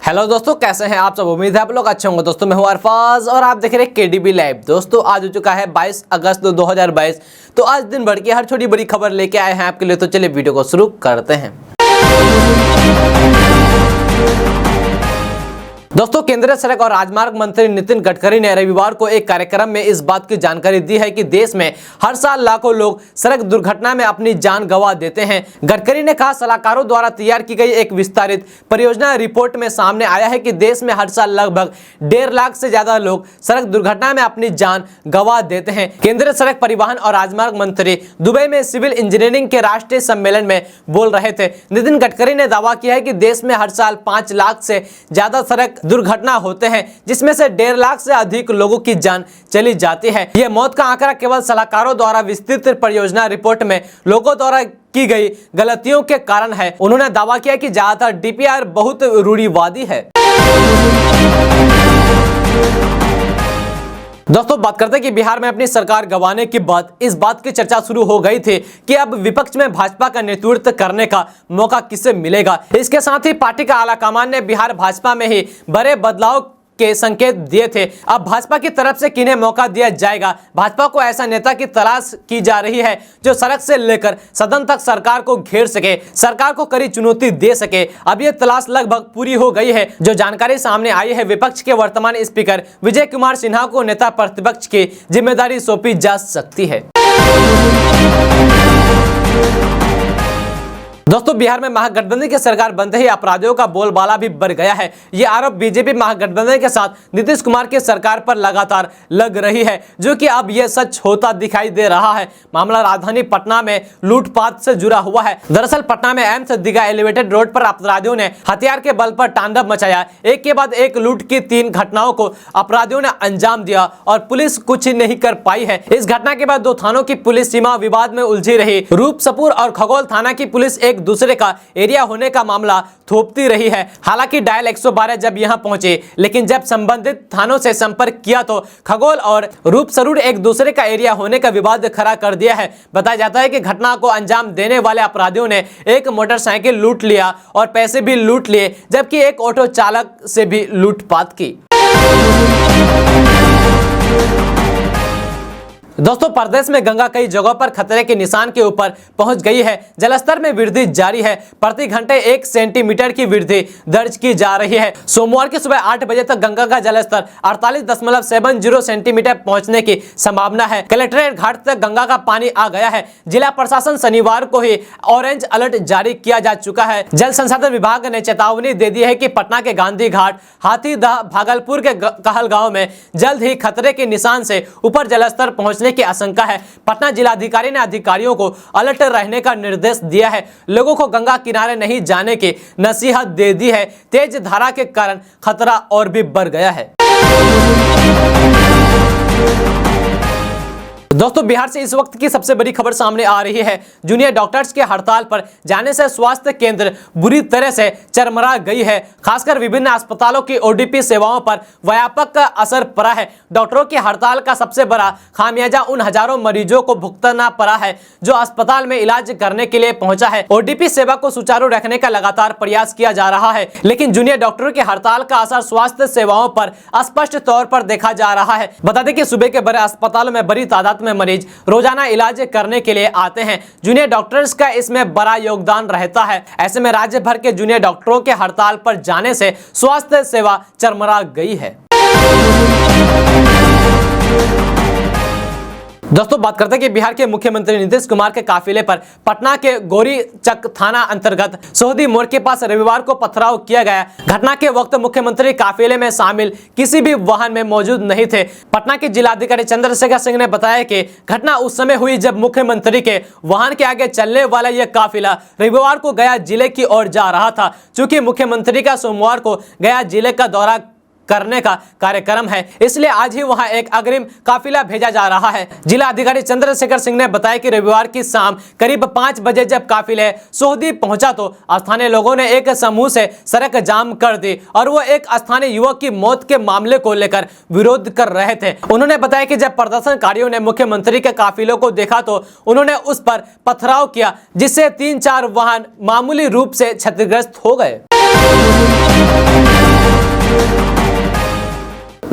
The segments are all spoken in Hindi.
हेलो दोस्तों, कैसे हैं आप सब। उम्मीद है आप लोग अच्छे होंगे। दोस्तों मैं हूं अरफाज और आप देख रहे हैं केडीबी लाइव। दोस्तों आज हो चुका है 22 अगस्त 2022। तो आज दिन भर की हर छोटी बड़ी खबर लेके आए हैं आपके लिए। तो चलिए वीडियो को शुरू करते हैं। दोस्तों केंद्रीय सड़क और राजमार्ग मंत्री नितिन गडकरी ने रविवार को एक कार्यक्रम में इस बात की जानकारी दी है कि देश में हर साल लाखों लोग सड़क दुर्घटना में अपनी जान गंवा देते हैं। गडकरी ने कहा, सलाहकारों द्वारा तैयार की गई एक विस्तारित परियोजना रिपोर्ट में सामने आया है कि देश में हर साल लगभग 1.5 लाख से ज्यादा लोग सड़क दुर्घटना में अपनी जान गंवा देते हैं। केंद्रीय सड़क परिवहन और राजमार्ग मंत्री दुबई में सिविल इंजीनियरिंग के राष्ट्रीय सम्मेलन में बोल रहे थे। नितिन गडकरी ने दावा किया है कि देश में हर साल 5 लाख से ज्यादा सड़क दुर्घटना होते हैं, जिसमें से 1.5 लाख से अधिक लोगों की जान चली जाती है। यह मौत का आंकड़ा केवल सलाहकारों द्वारा विस्तृत परियोजना रिपोर्ट में लोगों द्वारा की गई गलतियों के कारण है। उन्होंने दावा किया कि ज्यादातर डीपीआर बहुत रूढ़िवादी है। दोस्तों बात करते हैं कि बिहार में अपनी सरकार गंवाने के बाद इस बात की चर्चा शुरू हो गई थी कि अब विपक्ष में भाजपा का नेतृत्व करने का मौका किसे मिलेगा। इसके साथ ही पार्टी का आलाकमान ने बिहार भाजपा में ही बड़े बदलाव के संकेत दिए थे। अब भाजपा की तरफ से किन्हें मौका दिया जाएगा। भाजपा को ऐसा नेता की तलाश की जा रही है जो सड़क से लेकर सदन तक सरकार को घेर सके, सरकार को कड़ी चुनौती दे सके। अब यह तलाश लगभग पूरी हो गई है। जो जानकारी सामने आई है, विपक्ष के वर्तमान स्पीकर विजय कुमार सिन्हा को नेता प्रतिपक्ष की जिम्मेदारी सौंपी जा सकती है। दोस्तों बिहार में महागठबंधन की सरकार बनते ही अपराधियों का बोलबाला भी बढ़ गया है। ये आरोप बीजेपी महागठबंधन के साथ नीतीश कुमार की सरकार पर लगातार लग रही है, जो कि अब यह सच होता दिखाई दे रहा है। मामला राजधानी पटना में लूटपाट से जुड़ा हुआ है। दरअसल पटना में एम्स दीघा एलिवेटेड रोड पर अपराधियों ने हथियार के बल पर तांडव मचाया। एक के बाद एक लूट की 3 घटनाओं को अपराधियों ने अंजाम दिया और पुलिस कुछ नहीं कर पाई है। इस घटना के बाद 2 थानों की पुलिस सीमा विवाद में उलझी रही। रूपसपुर और खगौल थाना की पुलिस एक दूसरे का एरिया होने का मामला थोपती रही है। हालांकि डायल 112 जब यहां पहुंचे, लेकिन जब संबंधित थानों से संपर्क किया तो खगोल और रूपसरुड़ एक दूसरे का एरिया होने का विवाद खड़ा कर दिया है। बताया जाता है कि घटना को अंजाम देने वाले अपराधियों ने एक मोटरसाइकिल लूट लिया और पैसे भी लूट लिए, जबकि एक ऑटो चालक से भी लूटपाट की। दोस्तों प्रदेश में गंगा कई जगहों पर खतरे के निशान के ऊपर पहुंच गई है। जलस्तर में वृद्धि जारी है। प्रति घंटे 1 सेंटीमीटर की वृद्धि दर्ज की जा रही है। सोमवार की सुबह 8 बजे तक गंगा का जलस्तर 48.70 सेंटीमीटर पहुंचने की संभावना है। कलेक्ट्रेट घाट तक गंगा का पानी आ गया है। जिला प्रशासन शनिवार को ही ऑरेंज अलर्ट जारी किया जा चुका है। जल संसाधन विभाग ने चेतावनी दे दी है कि पटना के गांधी घाट, हाथीदह, भागलपुर के कहलगांव में जल्द ही खतरे के निशान से ऊपर जलस्तर पहुंचने की आशंका है। पटना जिलाधिकारी ने अधिकारियों को अलर्ट रहने का निर्देश दिया है। लोगों को गंगा किनारे नहीं जाने की नसीहत दे दी है। तेज धारा के कारण खतरा और भी बढ़ गया है। दोस्तों बिहार से इस वक्त की सबसे बड़ी खबर सामने आ रही है। जूनियर डॉक्टर्स के हड़ताल पर जाने से स्वास्थ्य केंद्र बुरी तरह से चरमरा गई है। खासकर विभिन्न अस्पतालों की ओडीपी सेवाओं पर व्यापक असर पड़ा है। डॉक्टरों की हड़ताल का सबसे बड़ा खामियाजा उन हजारों मरीजों को भुगतना पड़ा है जो अस्पताल में इलाज करने के लिए पहुंचा है। ओडीपी सेवा को सुचारू रखने का लगातार प्रयास किया जा रहा है, लेकिन जूनियर डॉक्टरों की हड़ताल का असर स्वास्थ्य सेवाओं पर स्पष्ट तौर पर देखा जा रहा है। बता दें कि सूबे के बड़े अस्पतालों में बड़ी तादाद में मरीज रोजाना इलाज करने के लिए आते हैं। जूनियर डॉक्टर्स का इसमें बड़ा योगदान रहता है। ऐसे में राज्य भर के जूनियर डॉक्टरों के हड़ताल पर जाने से स्वास्थ्य सेवा चरमरा गई है। दोस्तों बात करते हैं कि बिहार के मुख्यमंत्री नीतीश कुमार के काफिले पर पटना के गोरीचक थाना अंतर्गत सोहदी मोड़ के पास रविवार को पथराव किया गया। घटना के वक्त मुख्यमंत्री काफिले में शामिल किसी भी वाहन में मौजूद नहीं थे। पटना के जिलाधिकारी चंद्रशेखर सिंह ने बताया कि घटना उस समय हुई जब मुख्यमंत्री के वाहन के आगे चलने वाला यह काफिला रविवार को गया जिले की ओर जा रहा था। चूंकि मुख्यमंत्री का सोमवार को गया जिले का दौरा करने का कार्यक्रम है, इसलिए आज ही वहां एक अग्रिम काफिला भेजा जा रहा है। जिला अधिकारी चंद्रशेखर सिंह ने बताया कि रविवार की शाम करीब 5 बजे जब काफिले सोहदी पहुंचा तो स्थानीय लोगों ने एक समूह से सड़क जाम कर दी और वो एक स्थानीय युवक की मौत के मामले को लेकर विरोध कर रहे थे। उन्होंने बताया कि जब प्रदर्शनकारियों ने मुख्यमंत्री के काफिलों को देखा तो उन्होंने उस पर पथराव किया, जिससे 3-4 वाहन मामूली रूप से क्षतिग्रस्त हो गए।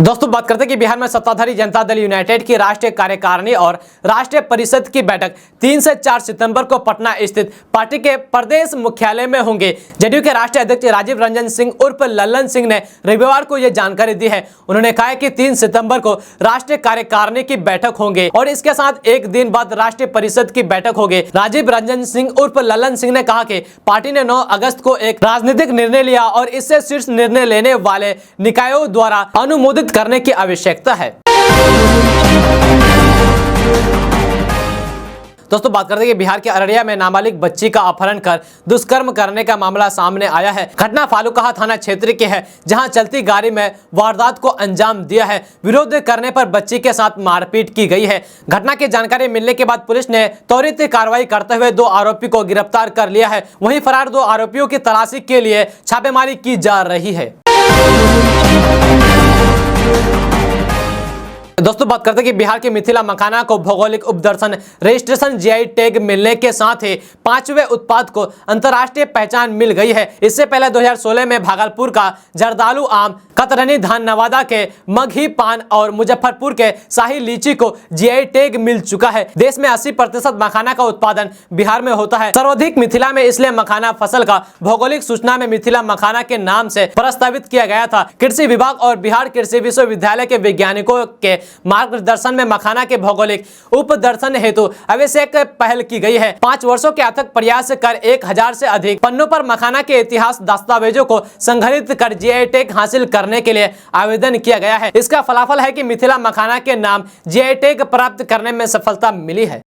दोस्तों बात करते हैं कि बिहार में सत्ताधारी जनता दल यूनाइटेड की राष्ट्रीय कार्यकारिणी और राष्ट्रीय परिषद की बैठक 3 से 4 सितंबर को पटना स्थित पार्टी के प्रदेश मुख्यालय में होंगे। जदयू के राष्ट्रीय अध्यक्ष राजीव रंजन सिंह उर्फ लल्लन सिंह ने रविवार को यह जानकारी दी है। उन्होंने कहा कि 3 सितंबर को राष्ट्रीय कार्यकारिणी की बैठक होंगे और इसके साथ एक दिन बाद राष्ट्रीय परिषद की बैठक होगी। राजीव रंजन सिंह उर्फ लल्लन सिंह ने कहा कि पार्टी ने 9 अगस्त को एक राजनीतिक निर्णय लिया और इससे शीर्ष निर्णय लेने वाले निकायों द्वारा अनुमोदित करने की आवश्यकता है। दोस्तों बात करते हैं कि बिहार के अररिया में नाबालिग बच्ची का अपहरण कर दुष्कर्म करने का मामला सामने आया है। घटना फालूकाहा थाना क्षेत्र की है, जहां चलती गाड़ी में वारदात को अंजाम दिया है। विरोध करने पर बच्ची के साथ मारपीट की गई है। घटना की जानकारी मिलने के बाद पुलिस ने त्वरित कार्रवाई करते हुए 2 आरोपी को गिरफ्तार कर लिया है। वहीं फरार 2 आरोपियों की तलाशी के लिए छापेमारी की जा रही है। दोस्तों बात करते हैं कि बिहार के मिथिला मखाना को भौगोलिक उपदर्शन रजिस्ट्रेशन जीआई टैग मिलने के साथ ही 5वें उत्पाद को अंतर्राष्ट्रीय पहचान मिल गई है। इससे पहले 2016 में भागलपुर का जर्दालू आम, कतरनी धान, नवादा के मगही पान और मुजफ्फरपुर के शाही लीची को जीआई टैग मिल चुका है। देश में 80% मखाना का उत्पादन बिहार में होता है, सर्वाधिक मिथिला में, इसलिए मखाना फसल का भौगोलिक सूचना में मिथिला मखाना के नाम से प्रस्तावित किया गया था। कृषि विभाग और बिहार कृषि विश्वविद्यालय के वैज्ञानिकों के मार्गदर्शन में मखाना के भौगोलिक उपदर्शन हेतु आवश्यक पहल की गई है। 5 वर्षों के अथक प्रयास कर 1000 से अधिक पन्नों पर मखाना के इतिहास दस्तावेजों को संग्रहित कर जीआई टैग हासिल करने के लिए आवेदन किया गया है। इसका फलाफल है कि मिथिला मखाना के नाम जीआई टैग प्राप्त करने में सफलता मिली है।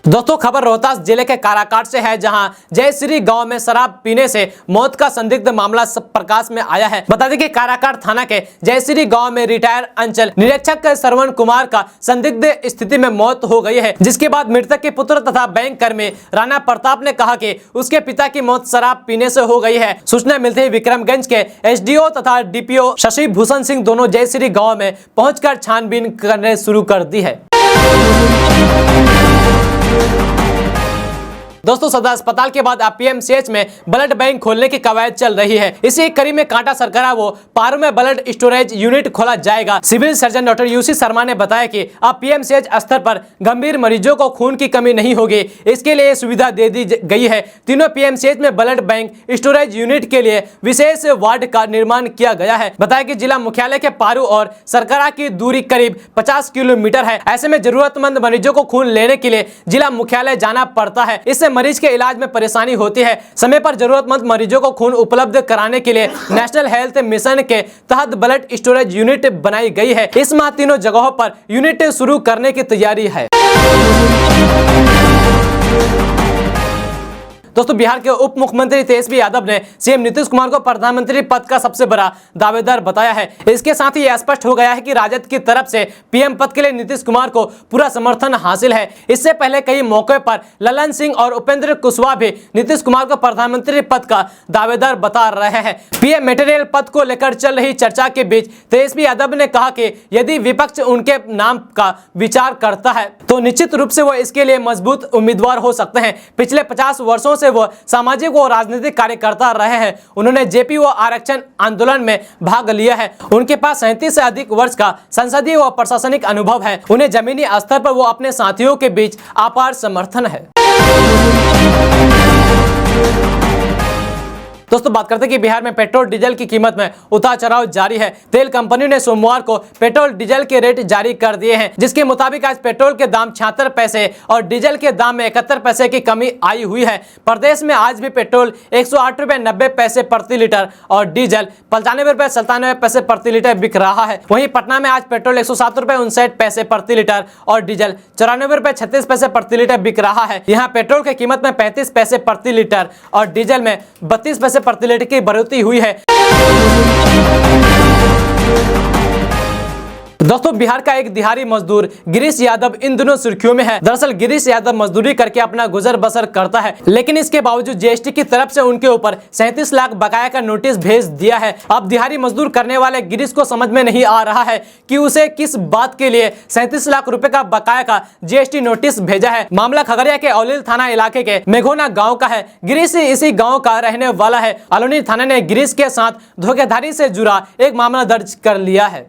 दोस्तों खबर रोहतास जिले के काराकाट से है, जहां जयश्री गांव में शराब पीने से मौत का संदिग्ध मामला प्रकाश में आया है। बता दें कि काराकाट थाना के जयश्री गांव में रिटायर अंचल निरीक्षक श्रवण कुमार का संदिग्ध स्थिति में मौत हो गई है, जिसके बाद मृतक के पुत्र तथा बैंक कर्मी राणा प्रताप ने कहा कि उसके पिता की मौत शराब पीने से हो गई है। सूचना मिलते ही विक्रमगंज के एसडीओ तथा डीपीओ शशि भूषण सिंह दोनों जयश्री गाँव में पहुंचकर छानबीन करने शुरू कर दी है। दोस्तों सदर अस्पताल के बाद अब पीएमसीएच में ब्लड बैंक खोलने की कवायद चल रही है। इसी कड़ी में कांटा सरकरा वो पारू में ब्लड स्टोरेज यूनिट खोला जाएगा। Civil surgeon doctor U C Sharma ने बताया कि अब पीएमसीएच स्तर पर गंभीर मरीजों को खून की कमी नहीं होगी। इसके लिए सुविधा दे दी गई है। तीनों पीएमसीएच में ब्लड बैंक स्टोरेज यूनिट के लिए विशेष वार्ड का निर्माण किया गया है। बताया कि जिला मुख्यालय के पारू और सरकरा की दूरी करीब 50 किलोमीटर है। ऐसे में जरूरतमंद मरीजों को खून लेने के लिए जिला मुख्यालय जाना पड़ता है। इससे मरीज के इलाज में परेशानी होती है। समय पर जरूरतमंद मरीजों को खून उपलब्ध कराने के लिए नेशनल हेल्थ मिशन के तहत ब्लड स्टोरेज यूनिट बनाई गई है। इस माह तीनों जगहों पर यूनिट शुरू करने की तैयारी है। दोस्तों बिहार के उप मुख्यमंत्री तेजस्वी यादव ने सीएम नीतीश कुमार को प्रधानमंत्री पद का सबसे बड़ा दावेदार बताया है। इसके साथ ही यह स्पष्ट हो गया है कि राजद की तरफ से पीएम पद के लिए नीतीश कुमार को पूरा समर्थन हासिल है। इससे पहले कई मौके पर ललन सिंह और उपेंद्र कुशवाहा भी नीतीश कुमार को प्रधानमंत्री पद का दावेदार बता रहे हैं। पीएम मटेरियल पद को लेकर चल रही चर्चा के बीच तेजस्वी यादव ने कहा कि यदि विपक्ष उनके नाम का विचार करता है तो निश्चित रूप से वो इसके लिए मजबूत उम्मीदवार हो सकते हैं। पिछले 50 वर्षों से वो सामाजिक और राजनीतिक कार्यकर्ता रहे हैं। उन्होंने जेपी व आरक्षण आंदोलन में भाग लिया है। उनके पास 37 से अधिक वर्ष का संसदीय व प्रशासनिक अनुभव है। उन्हें जमीनी स्तर पर वो अपने साथियों के बीच अपार समर्थन है। दोस्तों बात करते हैं कि बिहार में पेट्रोल डीजल की कीमत में उतार चढ़ाव जारी है। तेल कंपनी ने सोमवार को पेट्रोल डीजल के रेट जारी कर दिए हैं, जिसके मुताबिक आज पेट्रोल के दाम 76 पैसे और डीजल के दाम में 71 पैसे की कमी आई हुई है। प्रदेश में आज भी पेट्रोल 108 रुपये 90 पैसे प्रति लीटर और डीजल 95 रुपये 97 पैसे प्रति लीटर बिक रहा है। वहीं पटना में आज पेट्रोल 107 रुपये 59 पैसे प्रति लीटर और डीजल 94 रुपये 36 पैसे प्रति लीटर बिक रहा है। यहाँ पेट्रोल की कीमत में 35 पैसे प्रति लीटर और डीजल में 32 पैसे प्रति लीटर की बढ़ोतरी हुई है। दोस्तों बिहार का एक दिहाड़ी मजदूर गिरीश यादव इन दिनों सुर्खियों में है। दरअसल गिरीश यादव मजदूरी करके अपना गुजर बसर करता है, लेकिन इसके बावजूद जीएसटी की तरफ से उनके ऊपर 37 लाख बकाया का नोटिस भेज दिया है। अब दिहाड़ी मजदूर करने वाले गिरीश को समझ में नहीं आ रहा है कि उसे किस बात के लिए 37 लाख रुपए का बकाया का जीएसटी नोटिस भेजा है। मामला खगड़िया के औलील थाना इलाके के मेघोना गाँव का है। गिरीश इसी गाँव का रहने वाला है। अलोनी थाना ने गिरीश के साथ धोखाधड़ी से जुड़ा एक मामला दर्ज कर लिया है।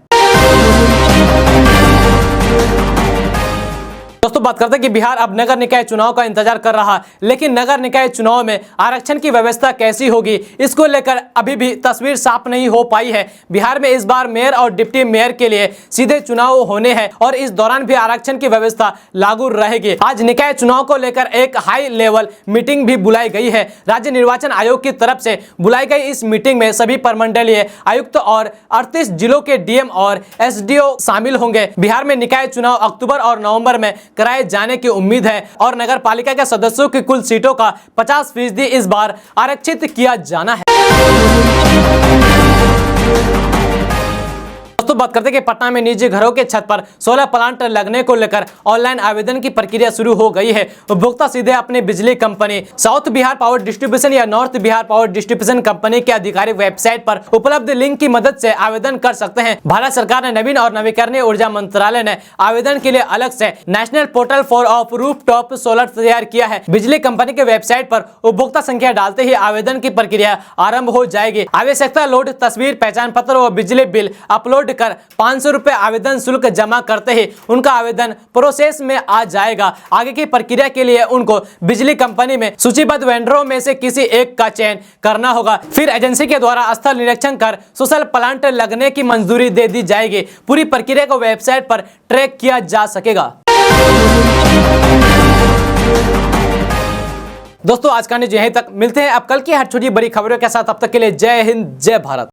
दोस्तों बात करते हैं कि बिहार अब नगर निकाय चुनाव का इंतजार कर रहा है, लेकिन नगर निकाय चुनाव में आरक्षण की व्यवस्था कैसी होगी इसको लेकर अभी भी तस्वीर साफ नहीं हो पाई है। बिहार में इस बार मेयर और डिप्टी मेयर के लिए सीधे चुनाव होने हैं और इस दौरान भी आरक्षण की व्यवस्था लागू रहेगी। आज निकाय चुनाव को लेकर एक हाई लेवल मीटिंग भी बुलाई गई है। राज्य निर्वाचन आयोग की तरफ से बुलाई गई इस मीटिंग में सभी प्रमंडलीय आयुक्त और 38 जिलों के डीएम और एसडीओ शामिल होंगे। बिहार में निकाय चुनाव अक्टूबर और नवंबर में कराए जाने की उम्मीद है और नगर पालिका के सदस्यों की कुल सीटों का 50% इस बार आरक्षित किया जाना है। दोस्तों बात करते हैं कि पटना में निजी घरों के छत पर सोलर प्लांट लगने को लेकर ऑनलाइन आवेदन की प्रक्रिया शुरू हो गई है। उपभोक्ता सीधे अपनी बिजली company south Bihar power distribution या north Bihar power distribution company के आधिकारिक वेबसाइट पर उपलब्ध लिंक की मदद से आवेदन कर सकते हैं। भारत सरकार ने नवीन और नवीकरणीय ऊर्जा मंत्रालय ने आवेदन के लिए अलग से national portal for of rooftop solar तैयार किया है। बिजली कंपनी के वेबसाइट पर उपभोक्ता संख्या डालते ही आवेदन की प्रक्रिया आरंभ हो जाएगी। आवश्यकता लोड तस्वीर, पहचान पत्र और बिजली बिल अपलोड कर 500 रुपए आवेदन शुल्क जमा करते ही उनका आवेदन प्रोसेस में आ जाएगा। आगे की प्रक्रिया के लिए उनको बिजली कंपनी में सूचीबद्ध वेंडरों में से किसी एक का चयन करना होगा। फिर एजेंसी के द्वारा स्थल निरीक्षण कर सोलर प्लांट लगने की मंजूरी दे दी जाएगी। पूरी प्रक्रिया को वेबसाइट पर ट्रैक किया जा सकेगा। दोस्तों आज का न्यूज़ यहीं तक। मिलते हैं अब कल की हर छोटी बड़ी खबरों के साथ। तब तक के लिए जय हिंद, जय भारत।